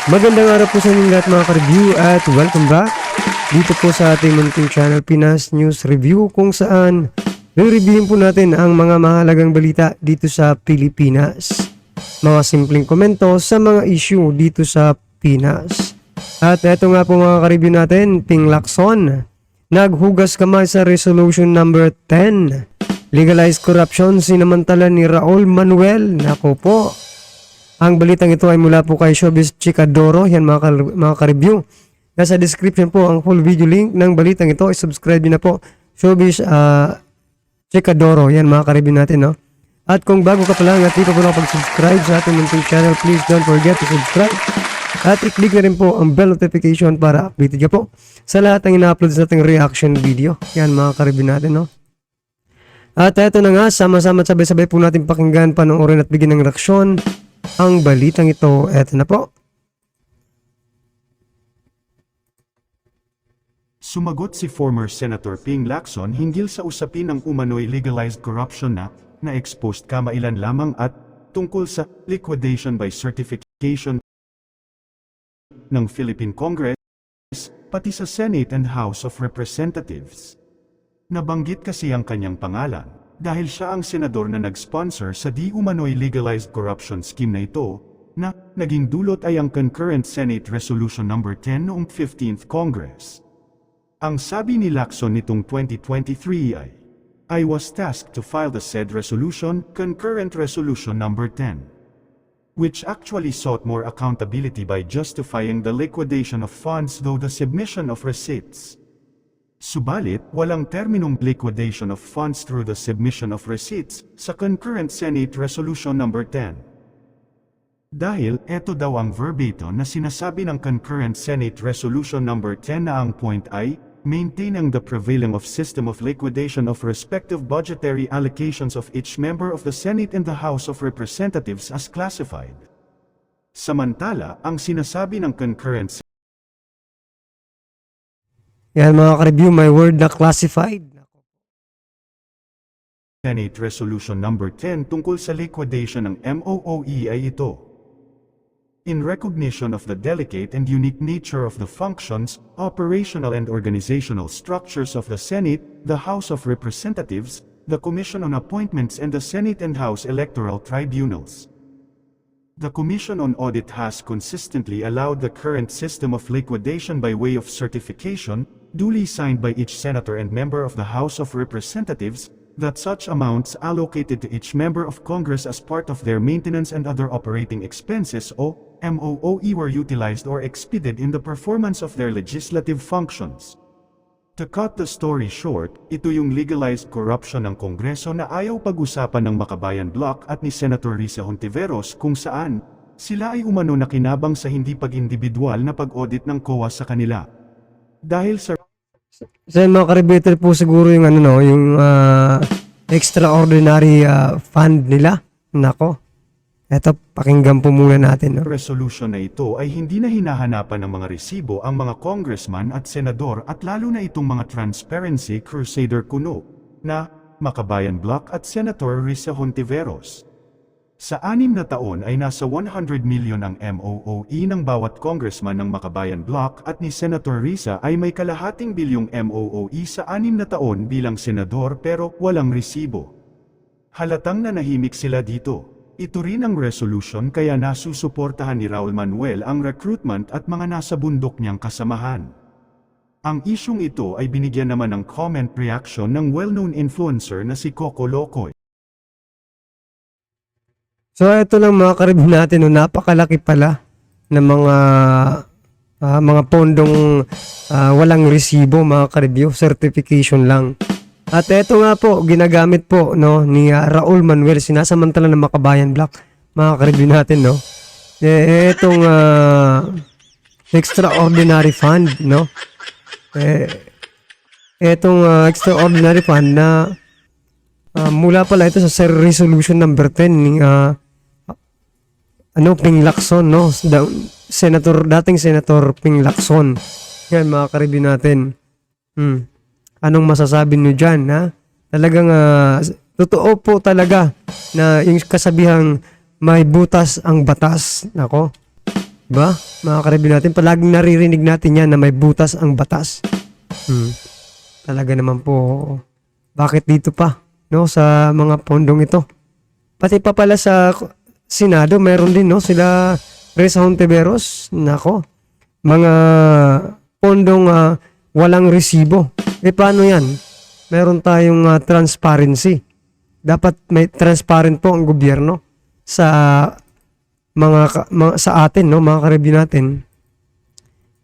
Magandang araw po sa inyong lahat mga ka-review at welcome back dito po sa ating munting channel Pinas News Review, kung saan re-reviewin po natin ang mga mahalagang balita dito sa Pilipinas. Mga simpleng komento sa mga issue dito sa Pinas. At eto nga po mga ka-review natin, Ping Lacson naghugas kamay sa resolution number 10. Legalize corruption sinamantala ni Raul Manuel. Nako po. Ang balitang ito ay mula po kay Showbiz Chikadoro. Yan mga ka-review. Nasa description po ang full video link ng balitang ito. I-subscribe nyo na po. Showbiz Chikadoro. Yan mga ka-review natin, no? At kung bago ka pa lang at di pa po nakapag-subscribe sa ating munting channel, please don't forget to subscribe. At i-click na rin po ang bell notification para updated ka po sa lahat ng ina-upload sa ating reaction video. Yan mga ka-review natin, no? At eto na nga, sama-sama at sabay-sabay po natin pakinggan, panoorin at bigyan ng reaksyon ang balitang ito. Eto na po. Sumagot si former Senator Ping Lacson hinggil sa usapin ng umano'y legalized corruption na na-exposed kamailan lamang at tungkol sa liquidation by certification ng Philippine Congress, pati sa Senate and House of Representatives. Nabanggit kasi ang kanyang pangalan dahil siya ang senador na nag-sponsor sa di umano'y legalized corruption scheme na ito, na naging dulot ay ang concurrent Senate Resolution No. 10 noong 15th Congress. Ang sabi ni Lacson nitong 2023 ay, I was tasked to file the said resolution, concurrent Resolution No. 10, which actually sought more accountability by justifying the liquidation of funds through the submission of receipts. Subalit, walang terminong liquidation of funds through the submission of receipts sa concurrent Senate Resolution No. 10. Dahil, eto daw ang verbatim na sinasabi ng concurrent Senate Resolution No. 10 na ang point ay, maintaining the prevailing of system of liquidation of respective budgetary allocations of each member of the Senate and the House of Representatives as classified. Samantala, ang sinasabi ng concurrent Yan mga ka-review, may word na classified. Senate Resolution No. 10 tungkol sa liquidation ng MOOE ay ito. In recognition of the delicate and unique nature of the functions, operational and organizational structures of the Senate, the House of Representatives, the Commission on Appointments and the Senate and House Electoral Tribunals. The Commission on Audit has consistently allowed the current system of liquidation by way of certification, duly signed by each senator and member of the House of Representatives, that such amounts allocated to each member of Congress as part of their maintenance and other operating expenses o MOOE were utilized or expended in the performance of their legislative functions. To cut the story short, ito yung legalized corruption ng Kongreso na ayaw pag-usapan ng Makabayan Bloc at ni Senator Risa Hontiveros, kung saan sila ay umano nakinabang sa hindi pag-individual na pag-audit ng COA sa kanila. Dahil sa mga ka-review po siguro yung ano, no, yung extraordinary fund nila. Nako. Eto, pakinggan po muna natin, no? resolution na ito ay hindi na hinahanapan ng mga resibo ang mga congressman at senador at lalo na itong mga transparency crusader kuno na Makabayan Bloc at Senator Risa Hontiveros. Sa 6 na taon ay nasa 100 milyon ang MOOE ng bawat congressman ng Makabayan Bloc at ni Senator Risa ay may kalahating bilyong MOOE sa 6 na taon bilang senador pero walang resibo. Halatang nanahimik sila dito. Ito rin ang resolution kaya nasusuportahan ni Raul Manuel ang recruitment at mga nasa bundok niyang kasamahan. Ang isyong ito ay binigyan naman ng comment reaction ng well-known influencer na si Coco Locoy. So ito lang mga ka-review natin, no, napakalaki pala ng mga pondong walang resibo mga ka-review, certification lang. At ito nga po, ginagamit po, no, ni Raul Manuel, sinasamantala ng Makabayan Bloc, mga ka-review natin, no. Itong extraordinary fund, no. Itong extraordinary fund na mula pala ito sa resolution number 10 ni Ping Lacson, no. Dating Senator Ping Lacson. Yan mga ka-review natin. Anong masasabi nyo dyan, ha? Talagang totoo po talaga na yung kasabihang may butas ang batas. Nako. Diba? Mga ka-review natin, palaging naririnig natin yan na may butas ang batas. Talaga naman po, bakit dito pa, no, sa mga pondong ito? Pati pa pala sa Senado, meron din, no, sila Reza Hontiveros, nako, mga pondong walang resibo. Paano yan? Meron tayong transparency. Dapat may transparent po ang gobyerno sa sa atin, no, mga ka-review natin,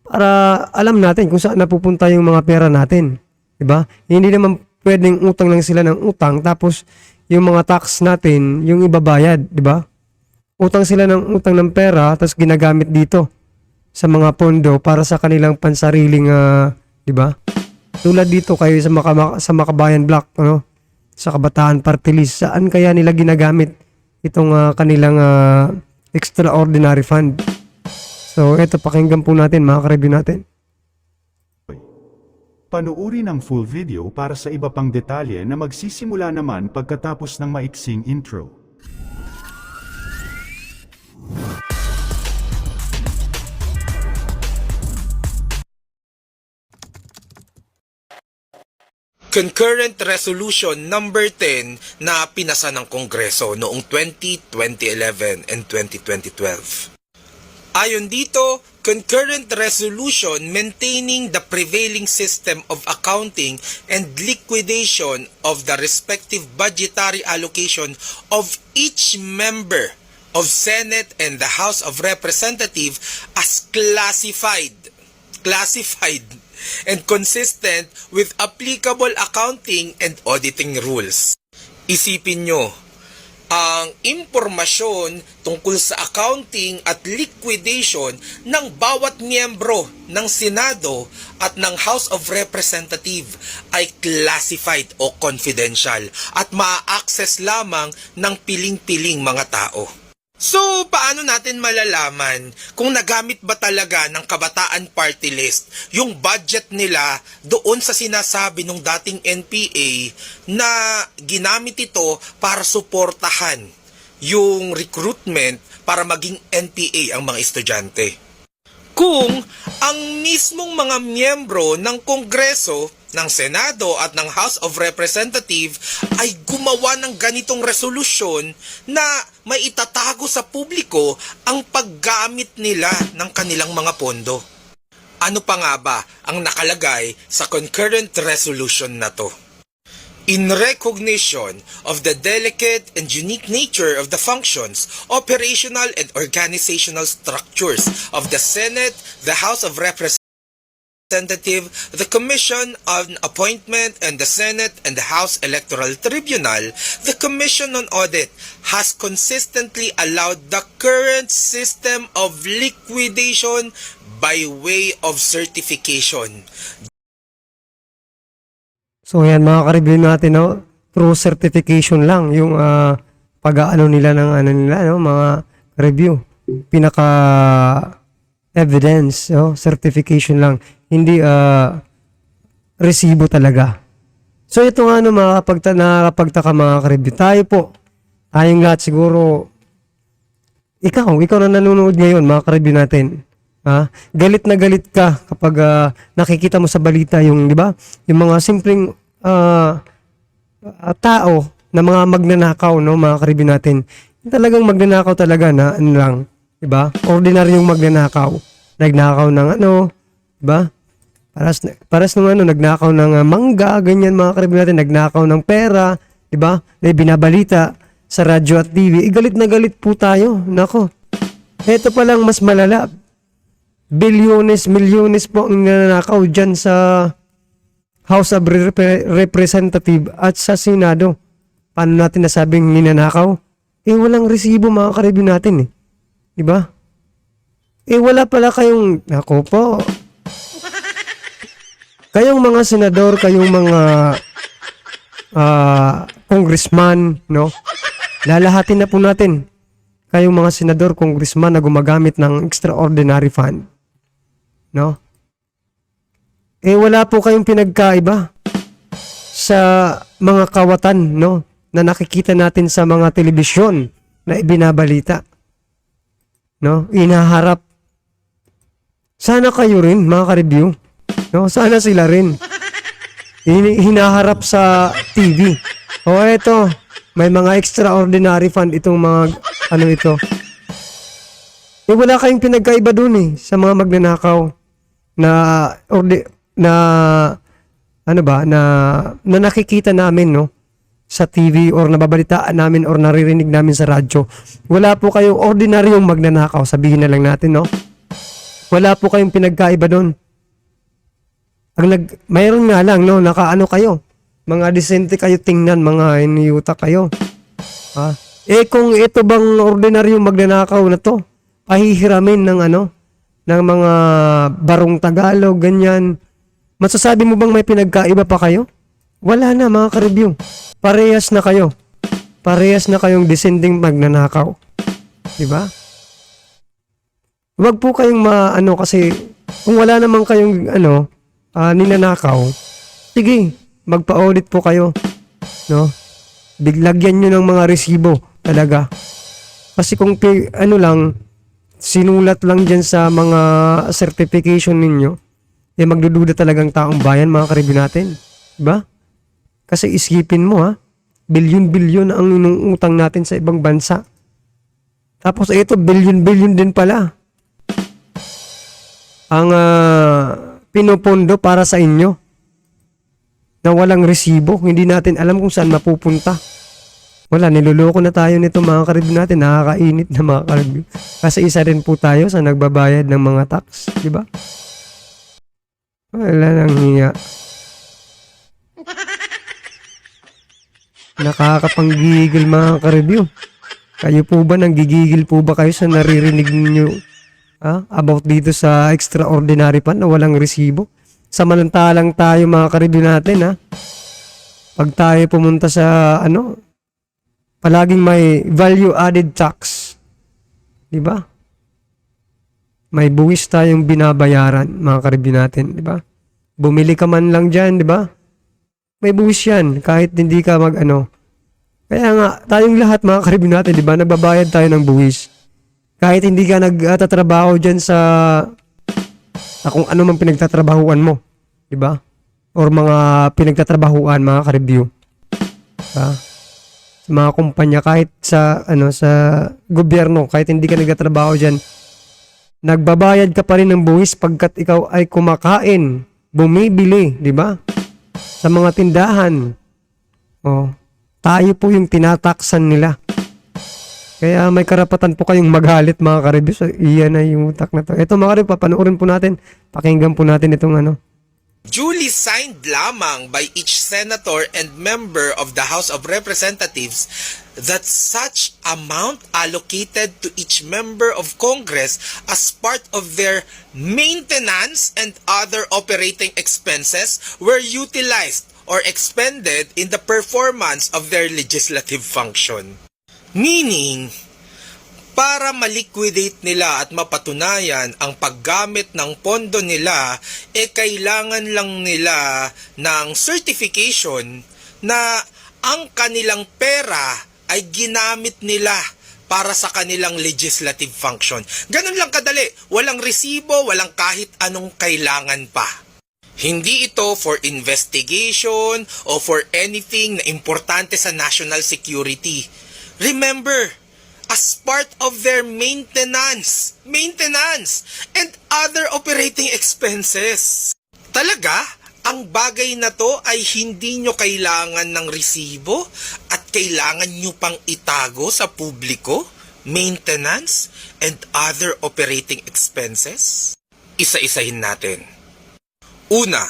para alam natin kung saan napupunta yung mga pera natin. Diba? Hindi naman pwedeng utang lang sila ng utang tapos yung mga tax natin, yung ibabayad, diba? Utang sila ng utang ng pera tapos ginagamit dito sa mga pondo para sa kanilang pansariling, diba? Tulad dito kayo sa Makabayan Block, ano? Sa Kabataan Party List, saan kaya nila ginagamit itong kanilang extraordinary fund? So, eto, pakinggan po natin, mga ka-review natin. Panuuri ng full video para sa iba pang detalye na magsisimula naman pagkatapos ng maiksing intro. Concurrent Resolution number 10 na pinasa ng Kongreso noong 2011 and 2012. Ayon dito, Concurrent Resolution maintaining the prevailing system of accounting and liquidation of the respective budgetary allocation of each member of Senate and the House of Representatives as classified and consistent with applicable accounting and auditing rules. Isipin nyo, ang impormasyon tungkol sa accounting at liquidation ng bawat miyembro ng Senado at ng House of Representatives ay classified o confidential at ma-access lamang ng piling-piling mga tao. So, paano natin malalaman kung nagamit ba talaga ng Kabataan Party List yung budget nila doon sa sinasabi ng dating NPA na ginamit ito para suportahan yung recruitment para maging NPA ang mga estudyante? Kung ang mismong mga miyembro ng Kongreso, ng Senado at ng House of Representatives ay gumawa ng ganitong resolusyon na may itatago sa publiko ang paggamit nila ng kanilang mga pondo. Ano pa nga ba ang nakalagay sa concurrent resolution na to? In recognition of the delicate and unique nature of the functions, operational and organizational structures of the Senate, the House of Representatives, the Commission on Appointment and the Senate and the House Electoral Tribunal, the Commission on Audit has consistently allowed the current system of liquidation by way of certification. So yan, mga ka-review natin, no? Through certification lang yung pag-aano nila ng no? Mga review. Pinaka evidence, no? Certification lang. Hindi resibo talaga. So ito nga, no, nakakapagtaka mga ka-review. Tayo po, tayong lahat siguro, ikaw na nanonood ngayon, mga ka-review natin. Galit na galit ka kapag nakikita mo sa balita yung, di ba? Yung mga simpleng tao na mga magnanakaw, no, mga ka-review natin. Talagang magnanakaw talaga na ano lang, di ba? Ordinaryong magnanakaw. Nagnakaw ng ano, di ba? Paras nung ano, nagnakaw ng mangga, ganyan, mga ka-review natin, nagnakaw ng pera, di ba? Na binabalita sa radyo at TV. Galit na galit po tayo. Nako. Ito pa lang mas malala. Bilyones, milyones po ang nanakaw dyan sa House of Representatives at sa Senado. Paano natin nasabing ninanakaw? Walang resibo, mga ka-review natin, eh. Diba? Wala pala kayong, nako po, kayong mga senador, kayong mga congressman, no? Lalahatin na po natin kayong mga senador, congressman na gumagamit ng extraordinary fund. No? Wala po kayong pinagkaiba sa mga kawatan, no, na nakikita natin sa mga telebisyon na ibinabalita. No? Inaharap sana kayo rin, mga ka-review. No? Sana sila rin. Hinaharap sa TV. O eto, may mga extraordinary fund itong mga, ano ito. Wala kayong pinagkaiba dun sa mga magnanakaw na, na nakikita namin, no? Sa TV or nababalitaan namin or naririnig namin sa radyo. Wala po kayong ordinaryong magnanakaw, sabihin na lang natin, no? Wala po kayong pinagkaiba doon. Mayroon nga lang, no, nakaano kayo. Mga disente kayo tingnan, mga iniyuta kayo. Ha? Kung ito bang ordinaryong magnanakaw na to, pahihiramin ng ng mga barong Tagalog, ganyan. Masasabi mo bang may pinagkaiba pa kayo? Wala na, mga ka-review. Parehas na kayo. Parehas na kayong descending magnanakaw. Diba? Huwag po kayong kasi kung wala naman kayong ninanakaw, sige, magpa-audit po kayo. No? Biglagyan nyo ng mga resibo talaga. Kasi kung sinulat lang dyan sa mga certification ninyo, magdududa talagang taong bayan, mga ka-review natin. Diba? Kasi isipin mo bilyon-bilyon ang inuutang natin sa ibang bansa. Tapos ito, bilyon-bilyon din pala ang pinopondo para sa inyo na walang resibo. Hindi natin alam kung saan mapupunta. Wala, niloloko na tayo nito, mga ka-review natin. Nakakainit na, mga ka-review. Kasi isa rin po tayo sa nagbabayad ng mga tax. Diba? Wala nang hiya. Nakakapanggigil, mga ka-review. Kayo po ba, nanggigigil po ba kayo sa naririnig niyo about dito sa extraordinary fund na walang resibo? Samantalang tayo, mga ka-review natin, pag tayo pumunta sa palaging may value added tax. Diba? May buwis tayong binabayaran, mga ka-review natin, diba? Bumili ka man lang dyan, diba? May buwis yan, kahit hindi ka Kaya nga, tayong lahat, mga ka-review natin, diba? Nagbabayad tayo ng buwis. Kahit hindi ka nagtatrabaho dyan sa kung ano man pinagtatrabahuan mo. Diba? Or mga pinagtatrabahuan, mga ka-review. Diba? Sa mga kumpanya, kahit sa gobyerno, kahit hindi ka nagtatrabaho dyan, nagbabayad ka pa rin ng buwis pagkat ikaw ay kumakain, bumibili, diba? Sa mga tindahan. Tayo po yung tinataksan nila. Kaya may karapatan po kayong magalit, mga ka-review. So, iyan na yung utak na to. Ito, mga ka-review, papanoorin po natin. Pakinggan po natin itong Duly signed lamang by each senator and member of the House of Representatives that such amount allocated to each member of Congress as part of their maintenance and other operating expenses were utilized or expended in the performance of their legislative function. Meaning, para maliquidate nila at mapatunayan ang paggamit ng pondo nila, kailangan lang nila ng certification na ang kanilang pera ay ginamit nila para sa kanilang legislative function. Ganun lang kadali. Walang resibo, walang kahit anong kailangan pa. Hindi ito for investigation o for anything na importante sa national security. Remember, as part of their maintenance and other operating expenses. Talaga, ang bagay na to ay hindi nyo kailangan ng resibo at kailangan nyo pang itago sa publiko, maintenance and other operating expenses. Isa-isahin natin. Una,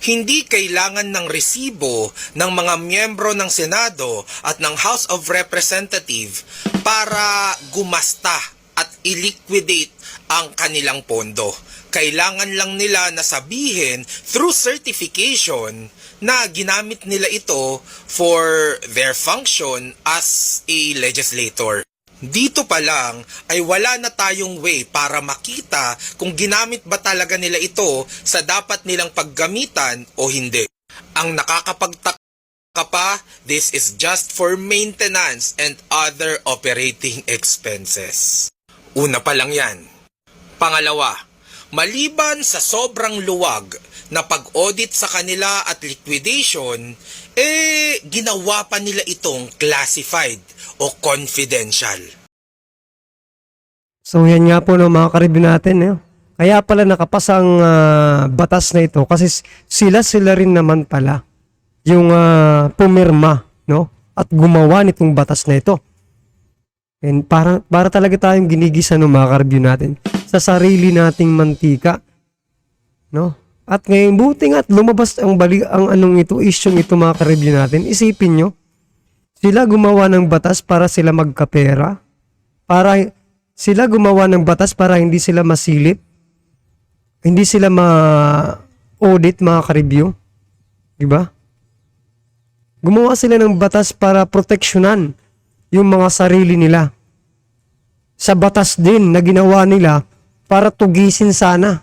hindi kailangan ng resibo ng mga miyembro ng Senado at ng House of Representatives para gumasta at i-liquidate ang kanilang pondo. Kailangan lang nila na sabihin through certification na ginamit nila ito for their function as a legislator. Dito pa lang ay wala na tayong way para makita kung ginamit ba talaga nila ito sa dapat nilang paggamitan o hindi. Ang nakakapagtaka pa, this is just for maintenance and other operating expenses. Una pa lang yan. Pangalawa, Maliban sa sobrang luwag na pag-audit sa kanila at liquidation, ginawa pa nila itong classified o confidential. So yan nga po no, mga ka-review natin. Kaya pala nakapasa ang batas na ito kasi sila rin naman pala yung pumirma, no? At gumawa nitong batas na ito. And para talaga tayong ginigisa no, mga ka-review natin sa sarili nating mantika, no? At ngayon buti nga at lumabas ang isyong ito, mga ka-review natin. Isipin nyo, sila gumawa ng batas para sila magkapera, sila gumawa ng batas para hindi sila masilip, hindi sila ma-audit, mga ka-review. Diba? Gumawa sila ng batas para proteksyonan yung mga sarili nila. Sa batas din na ginawa nila para tugisin sana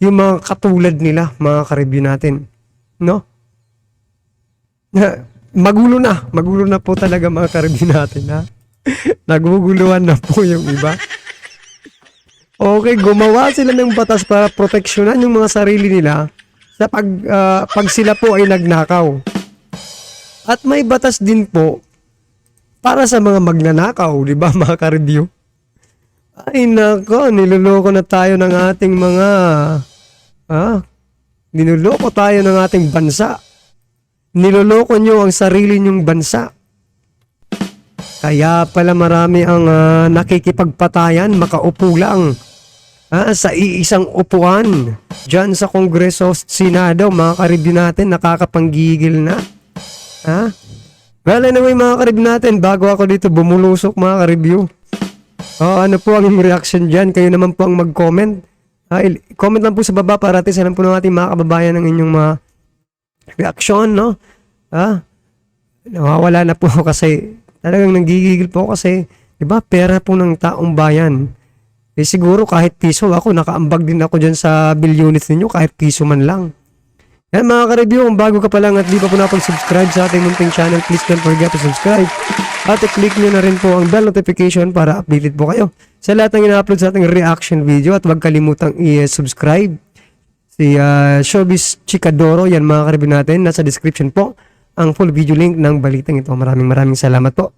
yung mga katulad nila, mga ka-review natin. No? Magulo na po talaga, mga ka-review natin, ha? Naguguluhan na po yung iba. Okay, gumawa sila ng batas para proteksyonan yung mga sarili nila sa pag sila po ay nagnakaw. At may batas din po para sa mga magnanakaw, di ba, mga ka-review? Ay nako, niloloko na tayo ng ating mga niloloko tayo ng ating bansa. Niloloko nyo ang sarili nyong bansa. Kaya pala marami ang nakikipagpatayan, makaupo lang sa iisang upuan dyan sa Kongreso, Senado, mga ka-review natin, nakakapanggigil na. Well, anyway, mga ka-review natin, bago ako dito bumulusok, mga ka-review, ano po ang reaction dyan? Kayo naman po ang mag-comment. Comment lang po sa baba para at least alam po ng ating mga kababayan ng inyong mga reaction, no? Nawawala na po kasi talagang nanggigigil po kasi, di ba, pera po ng taong bayan. Siguro kahit piso ako, nakaambag din ako dyan sa bill units ninyo, kahit piso man lang. Yan, mga ka-review, kung bago ka pa lang at di pa po napag-subscribe sa ating munting channel, please don't forget to subscribe. At i-click nyo na rin po ang bell notification para updated po kayo sa lahat ng ina-upload sa ating reaction video. At huwag kalimutang i-subscribe si Showbiz Chikadoro. Yan, mga ka-review natin, nasa description po ang full video link ng balitang ito. Maraming salamat po.